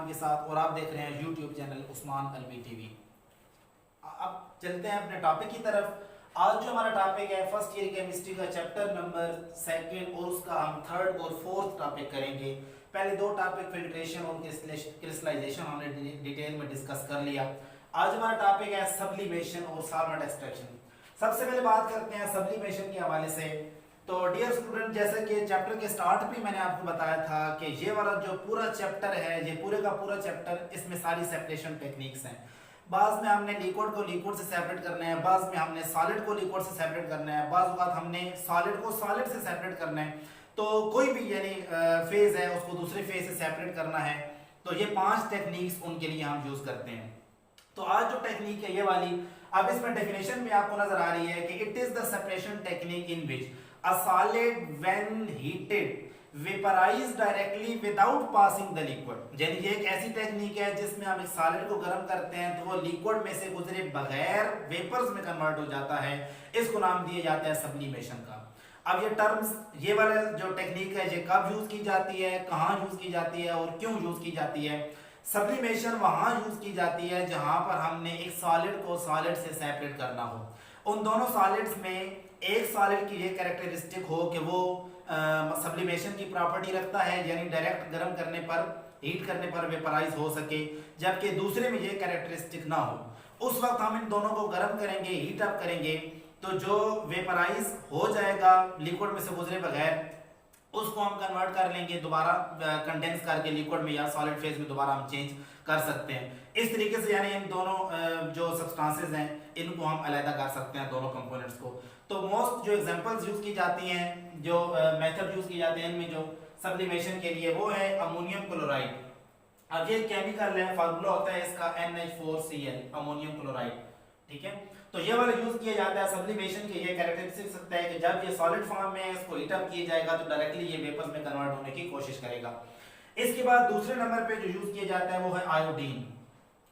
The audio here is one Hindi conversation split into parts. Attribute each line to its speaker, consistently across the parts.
Speaker 1: उस्मान के साथ और आप देख रहे हैं YouTube channel Usman Alvi TV. अब चलते हैं अपने टॉपिक की तरफ। आज जो हमारा टॉपिक है फर्स्ट ईयर केमिस्ट्री का चैप्टर नंबर 2 और उसका हम 3rd और 4th टॉपिक करेंगे। पहले 2 टॉपिक फिल्ट्रेशन और क्रिस्टलाइजेशन हमने डिटेल में डिस्कस कर लिया। आज हमारा टॉपिक है सब्लिमेशन और सॉल्वेंट एक्सट्रैक्शन। सबसे पहले बात करते हैं सब्लिमेशन के हवाले से। तो डियर स्टूडेंट, जैसे कि चैप्टर के स्टार्ट पे मैंने आपको बताया था कि ये वाला जो पूरा चैप्टर है, ये पूरे का पूरा चैप्टर, इसमें सारी सेपरेशन टेक्निक्स हैं। बाद में हमने लिक्विड को लिक्विड से सेपरेट करना है, बाद में हमने सॉलिड को लिक्विड से सेपरेट करना है, बाद बात हमने सॉलिड को सॉलिड से सेपरेट करना है। तो कोई भी यानी फेज है उसको दूसरे फेज से सेपरेट करना है। तो ये 5 टेक्निक्स उनके लिए हम यूज करते हैं। तो आज जो टेक्निक है ये वाली, अब इसमें डेफिनेशन में आपको नजर आ रही है कि it is the separation technique in which a solid when heated vaporise directly without passing the liquid. यानी ये एक ऐसी टेक्निक है जिसमें हम एक सॉलिड को गर्म करते हैं तो वो लिक्विड में से गुजरे बगैर वेपर्स में कन्वर्ट हो जाता है। इसको नाम दिया जाता है सब्लिमेशन का। अब ये टर्म्स, ये वाला जो टेक्निक है, ये कब यूज की जाती है, कहाँ यूज की जाती है और क्यों यूज की जाती है। सब्लिमेशन वहां यूज की जाती है जहां पर हमने एक सॉलिड को सॉलिड से सेपरेट करना हो। उन दोनों सॉलिड्स में एक सॉलिड की ये कैरेक्टरिस्टिक हो कि वो सब्लिमेशन की प्रॉपर्टी रखता है, यानी डायरेक्ट गर्म करने पर, हीट करने पर वेपराइज हो सके, जबकि दूसरे में ये कैरेक्टरिस्टिक ना हो। उस वक्त हम इन दोनों को गर्म करेंगे, हीट अप करेंगे, तो जो वेपराइज हो जाएगा लिक्विड में से गुजरे बगैर, उसको हम कन्वर्ट कर लेंगे, दोबारा कंडेंस करके लिक्विड में या सॉलिड फेज में दोबारा हम चेंज कर सकते हैं। इस तरीके से यानी इन दोनों जो सब्सटेंसेस हैं इनको हम अलग कर सकते हैं, दोनों कंपोनेंट्स को। तो मोस्ट जो एग्जांपल्स यूज की जाती हैं, जो मेथड यूज की जाते हैं इनमें जो सब्लिमेशन के लिए, वो है अमोनियम क्लोराइड। अब ये केमिकल है, फार्मूला होता है इसका NH4Cl, अमोनियम क्लोराइड। ठीक है, तो ये वाला यूज किया जाता है सब्लिमेशन के। ये कैरेक्टरिस्टिक सकता है कि जब ये सॉलिड फॉर्म में इसको हीट अप किया जाएगा तो डायरेक्टली ये वेपर्स में कन्वर्ट होने की कोशिश करेगा। इसके बाद दूसरे नंबर पे जो यूज किया जाता है वो है आयोडीन।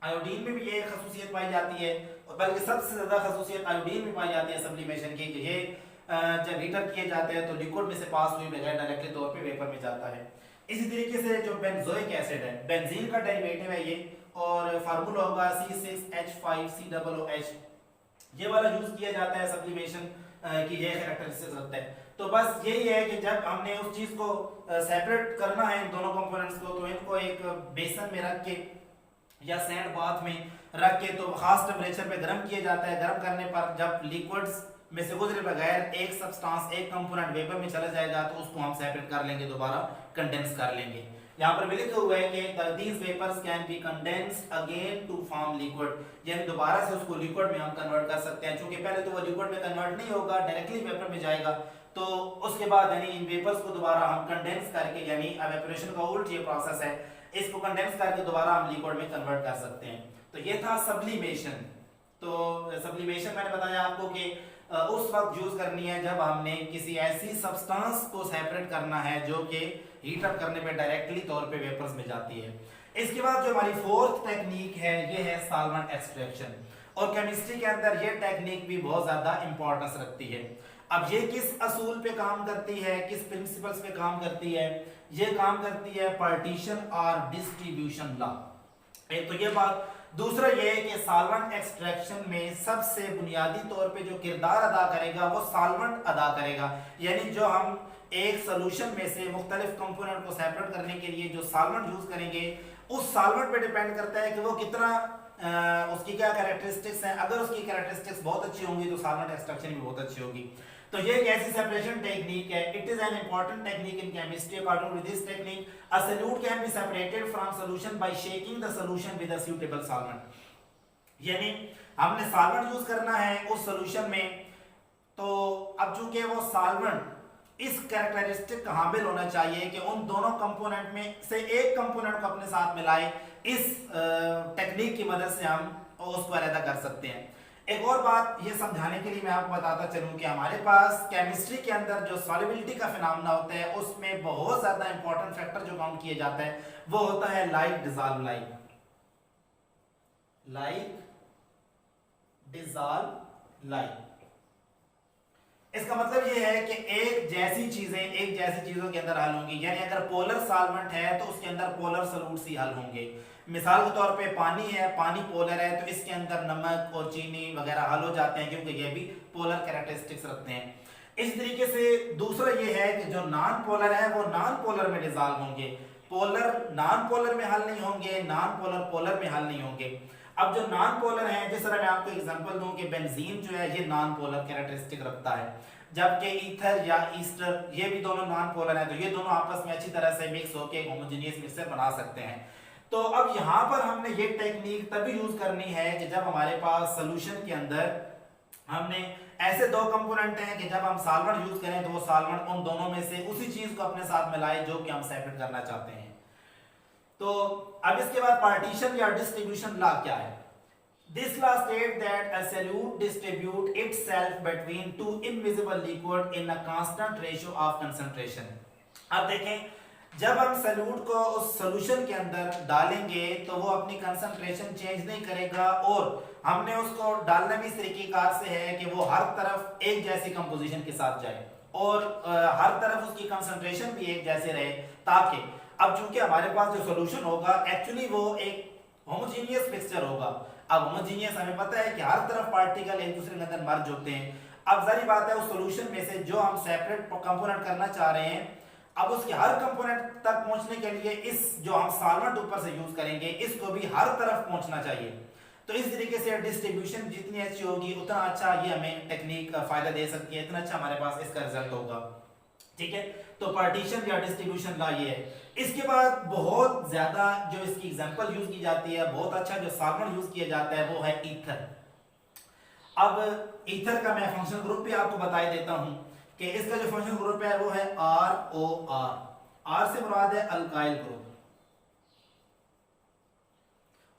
Speaker 1: आयोडीन में भी ये खसूसियत पाई जाती है, और बल्कि सबसे ज्यादा खसूसियत आयोडीन में पाई जाती है सब्लिमेशन की, कि ये जब हीट अप किए जाते हैं तो लिक्विड में से पास हुए बगैर डायरेक्टली तौर पे वेपर में जाता है। इसी तरीके से जो बेंजोइक एसिड है, बेंजीन का डेरिवेटिव है ये, और फार्मूला होगा C6H5COOH। ये वाला यूज किया जाता है सब्लिमेशन की, ये कैरेक्टरिस्टिक्स रखता है। तो बस यही है कि जब हमने उस चीज को सेपरेट करना है इन दोनों कंपोनेंट्स को, तो इनको एक बेसन में रख के या सैंड बाथ में रख के तो खास टेम्परेचर पे गर्म किया जाता है। गर्म करने पर जब लिक्विड्स में से गुजरे बगैर एक सब्सटेंस, एक कंपोनेंट वेपर में चला जाएगा तो उसको हम सेपरेट कर लेंगे, दोबारा कंडेंस कर लेंगे। यहाँ पर भी लिखा हुआ है कि these vapors can be condensed again to form liquid, यानी दोबारा से उसको लिक्विड में हम कन्वर्ट कर सकते हैं। क्योंकि पहले तो वो लिक्विड में कन्वर्ट नहीं होगा, डायरेक्टली वेपर में जाएगा, तो उसके बाद यानी इन वेपर्स को दोबारा हम कंडेंस करके, यानी एवेपोरेशन का उल्ट ये प्रोसेस है, इसको कंडेंस करके दोबारा हम लिक्विड में कन्वर्ट कर सकते हैं। तो ये था सब्लिमेशन। तो सब्लिमेशन मैंने बताया आपको कि उस वक्त यूज करनी है जब हमने किसी ऐसी सब्सटेंस को सेपरेट करना है जो कि हीट अप करने पे डायरेक्टली तौर पे वेपर्स में जाती है। इसके बाद जो हमारी 4th टेक्निक है ये है सॉल्वेंट एक्सट्रैक्शन, और केमिस्ट्री के अंदर ये टेक्निक भी बहुत ज्यादा इंपॉर्टेंस रखती है। अब ये किस असूल पे काम करती है, किस प्रिंसिपल्स पे काम करती है, ये काम करती है पार्टीशन और डिस्ट्रीब्यूशन लॉ। एक तो ये बात। दूसरा ये है कि सॉल्वेंट एक्सट्रैक्शन में सबसे बुनियादी तौर पे जो किरदार अदा करेगा वो सॉल्वेंट अदा करेगा। यानी जो हम एक सॉल्यूशन में से मुख्तलिफ कंपोनेंट को सेपरेट करने के लिए जो सॉल्वेंट यूज करेंगे, उस सॉल्वेंट पे डिपेंड करता है कि वो कितना उसकी क्या कैरेक्टरिस्टिक्स हैं। अगर उसकी कैरेक्टरिस्टिक्स बहुत अच्छी होंगी तो सॉल्वेंट एक्सट्रैक्शन भी बहुत अच्छी होगी। तो ये एक ऐसी सेपरेशन टेक्निक है। It is an important technique in chemistry. According to this technique a solute can be separated from solution by shaking the solution with a suitable solvent. यानी हमने सॉल्वेंट यूज करना है उस सॉल्यूशन में, तो अब चूंकि वो सॉल्वेंट इस कैरेक्टरिस्टिक का हामिल होना चाहिए कि उन दोनों कंपोनेंट में से एक कंपोनेंट को अपने साथ मिलाए, इस टेक्निक की मदद से हम उसको अलग कर सकते हैं। एक और बात ये समझाने के लिए मैं आपको बताता चलूं कि हमारे पास केमिस्ट्री के अंदर जो सॉल्युबिलिटी का फिनोमेना होता है उसमें बहुत ज्यादा इंपॉर्टेंट फैक्टर जो काउंट किया जाता है वो होता है like dissolve like. Like dissolve like. इसका मतलब ये है कि एक जैसी चीजों के अंदर हल होंगी, यानी अगर पोलर सॉल्वेंट है तो उसके अंदर पोलर सॉल्यूट्स ही हल होंगे। मिसाल के तौर पे पानी है, पानी पोलर है तो इसके अंदर नमक और चीनी वगैरह हल हो जाते हैं क्योंकि ये भी पोलर कैरेक्टरिस्टिक्स रखते हैं। इस तरीके से दूसरा ये है कि जो नॉन पोलर है वो नॉन पोलर में डिसॉल्व होंगे, पोलर नॉन पोलर में हल नहीं होंगे, नॉन पोलर पोलर में हल नहीं होंगे। अब जो नॉन पोलर है, जिस तरह मैं आपको एग्जांपल दूं कि बेंजीन जो है ये नॉन पोलर कैरेक्टरिस्टिक रखता है, जबकि ईथर या ईस्टर ये भी दोनों नॉन पोलर हैं, तो ये दोनों आपस में अच्छी तरह से मिक्स होकर होमोजेनियस मिक्सचर बना सकते हैं। तो अब यहाँ पर हमने ये टेक्निक तभी यूज करनी है कि जब हमारे पास सोल्यूशन के अंदर हमने ऐसे दो कंपोनेंट हैं कि जब हम सॉल्वेंट यूज करें तो वो सॉल्वेंट उन दोनों में से उसी चीज को अपने साथ मिलाए जो कि हम सेपरेट करना चाहते हैं। तो अब इसके बाद पार्टीशन या डिस्ट्रीब्यूशन लॉ क्या है? This law state that a solute distribute itself between two invisible liquid in a constant ratio of concentration. अब देखें, जब हम सॉल्यूट को उस सॉल्यूशन के अंदर डालेंगे तो वो अपनी कंसंट्रेशन चेंज नहीं करेगा, और हमने उसको डालना भी इस तरीकेकार से है कि वो हर तरफ एक जैसी कंपोजिशन के साथ जाए और हर तरफ उसकी कंसंट्रेशन भी एक जैसे रहे, ताकि अब चूंकि हमारे पास जो सॉल्यूशन होगा एक्चुअली वो एक होमोजेनियस मिक्सचर होगा। अब होमोजेनियस हमें पता है कि हर तरफ पार्टिकल एक दूसरे के अंदर मर्ज होते हैं। अब जारी बात है उस सॉल्यूशन में से जो हम सेपरेट कंपोनेंट करना चाह रहे हैं, अब उसके हर कंपोनेंट तक पहुंचने के लिए इस जो हम सॉल्वेंट ऊपर से यूज करेंगे इसको भी हर तरफ पहुंचना चाहिए। तो इस तरीके से डिस्ट्रीब्यूशन जितनी अच्छी होगी उतना अच्छा ये हमें टेक्निक फायदा दे सकती है, इतना अच्छा हमारे पास इसका रिजल्ट होगा। ठीक है, तो पार्टीशन या डिस्ट्रीब्यूशन लॉ ये है। इसके बाद बहुत ज्यादा जो इसकी एग्जांपल यूज की जाती है, बहुत अच्छा जो सॉल्वेंट यूज किया जाता है वो है ईथर। अब ईथर का मैं फंक्शनल ग्रुप भी आपको बता देता हूं कि इसका जो फंक्शनल ग्रुप है वो है ROR। R से मुराद है अल्काइल ग्रुप,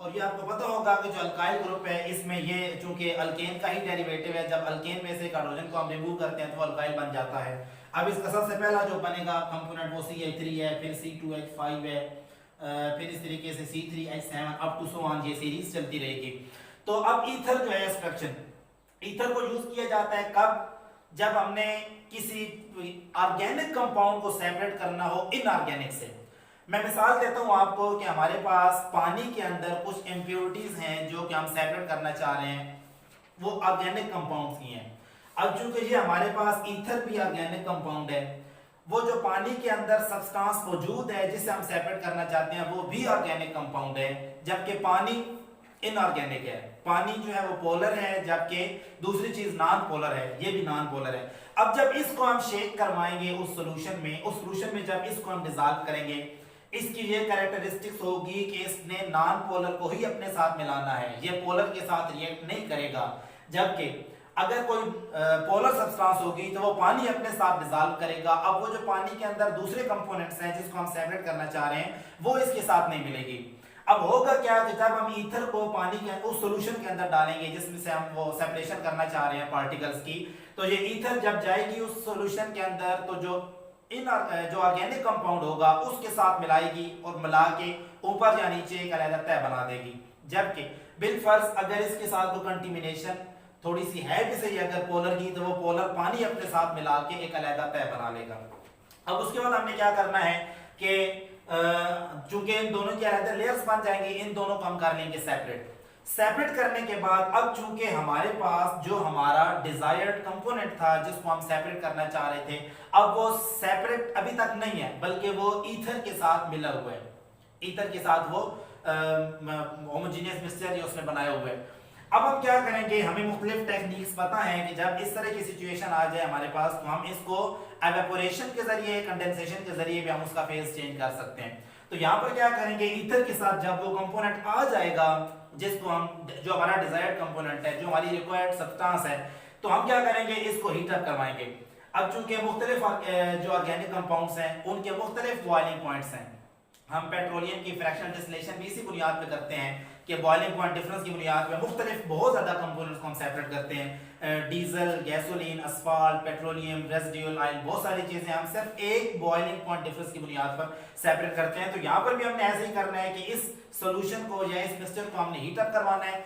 Speaker 1: और ये आपको पता होगा कि जो अल्काइल ग्रुप है इसमें ये चूंकि अल्केन का ही डेरिवेटिव है, जब अल्केन में से हाइड्रोजन को हम रिमूव करते हैं तो अल्काइल बन जाता है। अब इसका सबसे पहला जो बनेगा कंपोनेंट वो CH3 है, फिर C2H5 है, फिर इस तरीके से C3H7 up to so on, ये सीरीज चलती रहेगी। तो अब ईथर जो है स्ट्रक्चर, ईथर को यूज किया जाता है कब? जब हमने किसी ऑर्गेनिक कंपाउंड को सेपरेट करना हो इनऑर्गेनिक से। मैं मिसाल देता हूं आपको कि हमारे पास पानी के अंदर कुछ इम्प्योरिटीज हैं जो कि हम सेपरेट करना चाह रहे हैं, वो ऑर्गेनिक कंपाउंड्स की हैं। अब चूंकि ये हमारे पास ईथर भी ऑर्गेनिक कंपाउंड है, वो जो पानी के अंदर सब्सटेंस मौजूद है जिसे हम सेपरेट करना चाहते हैं वो भी ऑर्गेनिक कंपाउंड है, जबकि पानी इनऑर्गेनिक है। पानी जो है वो पोलर है जबकि दूसरी चीज नॉन पोलर है, ये भी नॉन पोलर है। अब जब इसको हम शेक करवाएंगे उस सॉल्यूशन में जब इसको हम डिसॉल्व करेंगे, इसकी ये कैरेक्टरिस्टिक्स होगी कि इसने नॉन पोलर को ही अपने साथ मिलाना है, ये पोलर के साथ रिएक्ट नहीं करेगा। जबकि अगर कोई पोलर सब्सटेंस होगी तो वो पानी अपने साथ डिसॉल्व करेगा। अब वो जो पानी के अंदर दूसरे कंपोनेंट्स हैं जिसको हम सेपरेट करना चाह रहे हैं वो इसके साथ नहीं मिलेगी। अब होगा क्या कि जब हम ईथर को पानी के उस सॉल्यूशन के अंदर डालेंगे जिसमें से हम वो सेपरेशन करना चाह रहे हैं पार्टिकल्स की, तो ये ईथर जब जाएगी उस सॉल्यूशन के अंदर तो जो ऑर्गेनिक कंपाउंड होगा उसके साथ मिलाएगी और मिला के ऊपर या नीचे एक अलग तह बना देगी। जबकि बिलफर्ज अगर इसके साथ वो कंटिमिनेशन थोड़ी सी है भी सही अगर पोलर की, तो वो पोलर पानी अपने साथ मिला के एक अलग तह बना लेगा। अब उसके बाद हमने क्या करना है कि चूंकि इन दोनों की अलग लेयर्स बन जाएंगे, इन दोनों को हम कर लेंगे सेपरेट करने के बाद अब चूंकि हमारे पास जो हमारा डिजायर्ड कंपोनेंट था जिसको हम सेपरेट करना चाह रहे थे, अब वो सेपरेट अभी तक नहीं है बल्कि वो ईथर के साथ मिला हुआ है, ईथर के साथ वो होमोजेनियस मिक्सचर उसने बनाया हुआ है। अब हम क्या करेंगे, हमें मुख्तलिफ टेक्निक्स पता है कि जब इस तरह की सिचुएशन आ जाए हमारे पास तो हम इसको एवेपोरेशन के जरिए, कंडेंसेशन के जरिए भी हम उसका फेज चेंज कर सकते हैं। तो यहाँ पर क्या करेंगे, ईथर के साथ जब वो कंपोनेंट आ जाएगा जिसको हम जो हमारा डिजायर्ड कंपोनेंट है, जो हमारी रिक्वायर्ड सब्सटेंस है, तो हम क्या करेंगे इसको हीट अप करवाएंगे। अब चूंकि मुख्तलिफ जो ऑर्गेनिक कंपाउंड्स हैं उनके मुख्तलिफ बॉइलिंग पॉइंट्स हैं, हम पेट्रोलियम की फ्रैक्शनल डिस्टिलेशन भी इसी बुनियाद पे करते हैं कि बॉइलिंग पॉइंट डिफरेंस की बुनियाद पे मुख्तलिफ बहुत ज्यादा कंपोनेंट्स को हम सेपरेट करते हैं। Diesel, gasoline, asphalt, petroleum, residual oil, बहुत सारी चीजें हम सिर्फ एक बॉइलिंग पॉइंट डिफरेंस की बुनियाद पर सेपरेट करते हैं। तो यहाँ पर भी हमने ऐसे ही करना है कि इस सोल्यूशन को या इस मिक्सचर को हमने हीट अप करवाना है।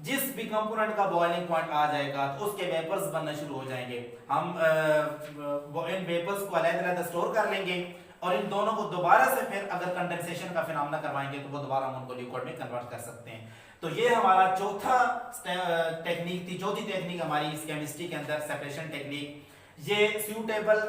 Speaker 1: जिस भी कंपोनेंट का बॉइलिंग पॉइंट आ जाएगा तो उसके वेपर्स बनना शुरू हो जाएंगे। हम इन वेपर्स को अलग-अलग स्टोर कर लेंगे और इन दोनों को दोबारा से फिर अगर कंडेंसेशन का फिनोमेना करवाएंगे तो वो दोबारा हम उनको लिक्विड में कन्वर्ट कर सकते हैं। तो ये हमारा चौथा टेक्निक थी, चौथी टेक्निक हमारी इस केमिस्ट्री के अंदर सेपरेशन टेक्निक। ये सूटेबल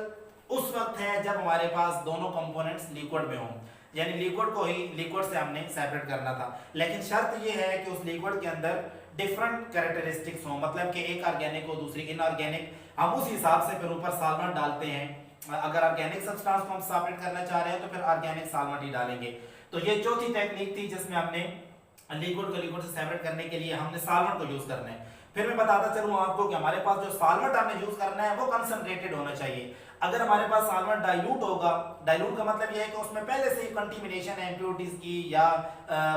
Speaker 1: उस वक्त है जब हमारे पास दोनों कंपोनेंट्स लिक्विड में हों, यानी लिक्विड को ही लिक्विड से हमने सेपरेट करना था। लेकिन शर्त ये है कि उस लिक्विड के अंदर डिफरेंट कैरेक्टरिस्टिक्स हों, मतलब कि एक ऑर्गेनिक हो दूसरी इनऑर्गेनिक। हम उस हिसाब से फिर ऊपर सॉल्वेंट डालते हैं। अगर ऑर्गेनिक सब्सटेंस को हम सेपरेट करना चाह रहे हैं तो फिर ऑर्गेनिक सॉल्वेंट ही डालेंगे। तो ये चौथी टेक्निक थी जिसमें हमने लिक्विड को लिक्विड से सेपरेट करने के लिए हमने सॉल्वेंट को यूज करना है। फिर मैं बताता चलूं आपको कि हमारे पास जो सॉल्वेंट हमने यूज करना है वो कंसंट्रेटेड होना चाहिए। अगर हमारे पास सॉल्वेंट डाइल्यूट होगा, डाइल्यूट का मतलब यह है कि उसमें पहले से ही कंटीमिनेशन है इम्प्योरिटीज की, या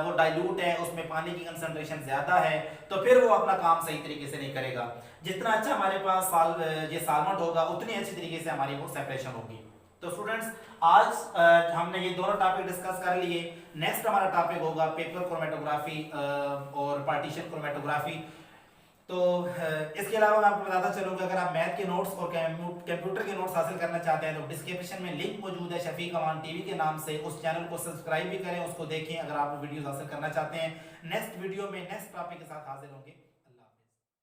Speaker 1: वो डाइल्यूट है, उसमें पानी की कंसंट्रेशन ज्यादा है, तो फिर वो अपना काम सही तरीके से नहीं करेगा। जितना अच्छा हमारे पास ये सॉल्वेंट होगा उतनी अच्छी तरीके से हमारी वो सेपरेशन होगी। तो स्टूडेंट्स आज हमने ये दोनों टॉपिक डिस्कस कर लिए। नेक्स्ट हमारा टॉपिक होगा पेपर क्रोमेटोग्राफी और पार्टीशन क्रोमेटोग्राफी। तो इसके अलावा मैं आपको बताता चलूँ कि अगर आप मैथ के नोट्स और कंप्यूटर के नोट्स हासिल करना चाहते हैं तो डिस्क्रिप्शन में लिंक मौजूद है शफीक अमान टीवी के नाम से, उस चैनल को सब्सक्राइब भी करें, उसको देखें अगर आप वीडियोस हासिल करना चाहते हैं। नेक्स्ट वीडियो में नेक्स्ट टॉपिक के साथ हाजिर होंगे।